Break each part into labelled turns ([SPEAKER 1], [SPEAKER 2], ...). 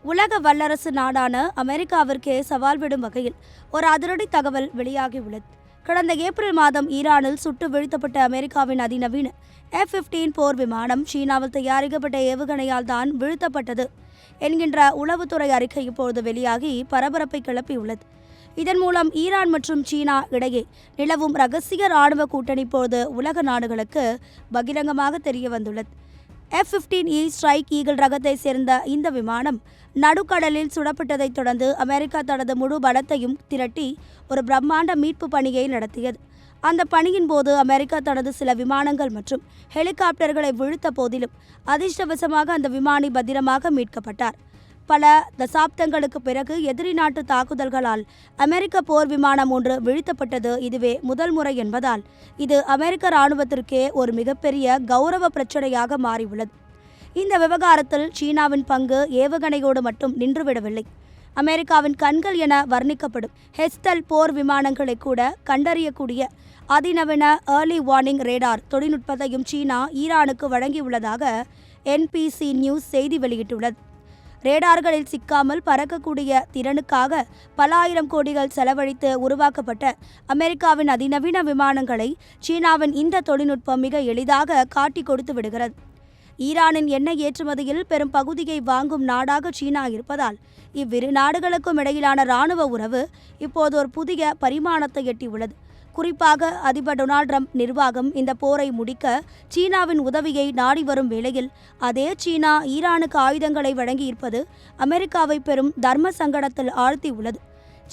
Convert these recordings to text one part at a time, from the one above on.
[SPEAKER 1] உலக வல்லரசு நாடான அமெரிக்காவிற்கே சவால் விடும் வகையில் ஒரு அதிரடி தகவல் வெளியாகியுள்ளது. கடந்த ஏப்ரல் மாதம் ஈரானில் சுட்டு வீழ்த்தப்பட்ட அமெரிக்காவின் அதிநவீன F-15 போர் விமானம் சீனாவில் தயாரிக்கப்பட்ட ஏவுகணையால் தான் வீழ்த்தப்பட்டது என்கின்ற உளவுத்துறை அறிக்கை இப்போது வெளியாகி பரபரப்பை கிளப்பியுள்ளது. இதன் மூலம் ஈரான் மற்றும் சீனா இடையே நிலவும் ரகசிய ராணுவ கூட்டணி இப்போது உலக நாடுகளுக்கு பகிரங்கமாக தெரிய வந்துள்ளது. F-15E ஸ்ட்ரைக் ஈகிள் ரகத்தை சேர்ந்த இந்த விமானம் நடுக்கடலில் சுடப்பட்டதைத் தொடர்ந்து அமெரிக்கா தனது முழு பலத்தையும் திரட்டி ஒரு பிரம்மாண்ட மீட்பு பணியை நடத்தியது. அந்த பணியின் போது அமெரிக்கா தனது சில விமானங்கள் மற்றும் ஹெலிகாப்டர்களை வீழ்த்த போதிலும் அதிர்ஷ்டவசமாக அந்த விமானி பத்திரமாக மீட்கப்பட்டார். பல தசாப்தங்களுக்கு பிறகு எதிரி நாட்டு தாக்குதல்களால் அமெரிக்க போர் விமானம் ஒன்று வீழ்த்தப்பட்டது இதுவே முதல் முறை என்பதால் இது அமெரிக்க இராணுவத்திற்கே ஒரு மிகப்பெரிய கௌரவ பிரச்சனையாக மாறியுள்ளது. இந்த விவகாரத்தில் சீனாவின் பங்கு ஏவுகணையோடு மட்டும் நின்றுவிடவில்லை. அமெரிக்காவின் கண்கள் என வர்ணிக்கப்படும் ஹெஸ்டல் போர் விமானங்களை கூட கண்டறியக்கூடிய அதிநவீன ஏர்லி வார்னிங் ரேடார் தொழில்நுட்பத்தையும் சீனா ஈரானுக்கு வழங்கியுள்ளதாக NBC நியூஸ் செய்தி வெளியிட்டுள்ளது. ரேடார்களில் சிக்காமல் பறக்கக்கூடிய திறனுக்காக பல ஆயிரம் கோடிகள் செலவழித்து உருவாக்கப்பட்ட அமெரிக்காவின் அதிநவீன விமானங்களை சீனாவின் இந்த தொழில்நுட்பம் மிக எளிதாக காட்டி கொடுத்து விடுகிறது. ஈரானின் எண்ணெய் ஏற்றுமதியில் பெரும் பகுதியை வாங்கும் நாடாக சீனா இருப்பதால் இவ்விரு நாடுகளுக்கும் இடையிலான இராணுவ உறவு இப்போது ஒரு புதிய பரிமாணத்தை எட்டியுள்ளது. குறிப்பாக அதிபர் டொனால்ட் ட்ரம்ப் நிர்வாகம் இந்த போரை முடிக்க சீனாவின் உதவியை நாடி வரும் வேளையில் அதே சீனா ஈரானுக்கு ஆயுதங்களை வழங்கியிருப்பது அமெரிக்காவை பெரும் தர்ம சங்கடத்தில் ஆழ்த்தியுள்ளது.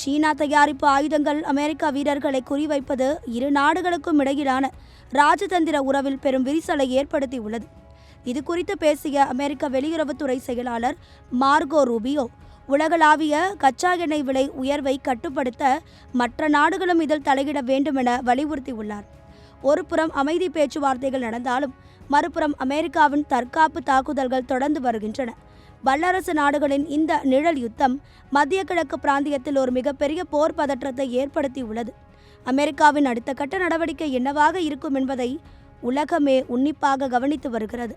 [SPEAKER 1] சீனா தயாரிப்பு ஆயுதங்கள் அமெரிக்க வீரர்களை குறிவைப்பது இரு நாடுகளுக்கும் இடையிலான ராஜதந்திர உறவில் பெரும் விரிசலை ஏற்படுத்தியுள்ளது. இது குறித்து பேசிய அமெரிக்க வெளியுறவுத்துறை செயலாளர் மார்கோ ரூபியோ, உலகளாவிய கச்சா எண்ணெய் விலை உயர்வை கட்டுப்படுத்த மற்ற நாடுகளும் இதில் தலையிட வேண்டும் என வலியுறுத்தியுள்ளார். ஒரு புறம் அமைதி பேச்சுவார்த்தைகள் நடந்தாலும் மறுபுறம் அமெரிக்காவின் தற்காப்பு தாக்குதல்கள் தொடர்ந்து வருகின்றன. வல்லரசு நாடுகளின் இந்த நிழல் யுத்தம் மத்திய கிழக்கு பிராந்தியத்தில் ஒரு மிகப்பெரிய போர் பதற்றத்தை ஏற்படுத்தியுள்ளது. அமெரிக்காவின் அடுத்த கட்ட நடவடிக்கை என்னவாக இருக்கும் என்பதை உலகமே உன்னிப்பாக கவனித்து வருகிறது.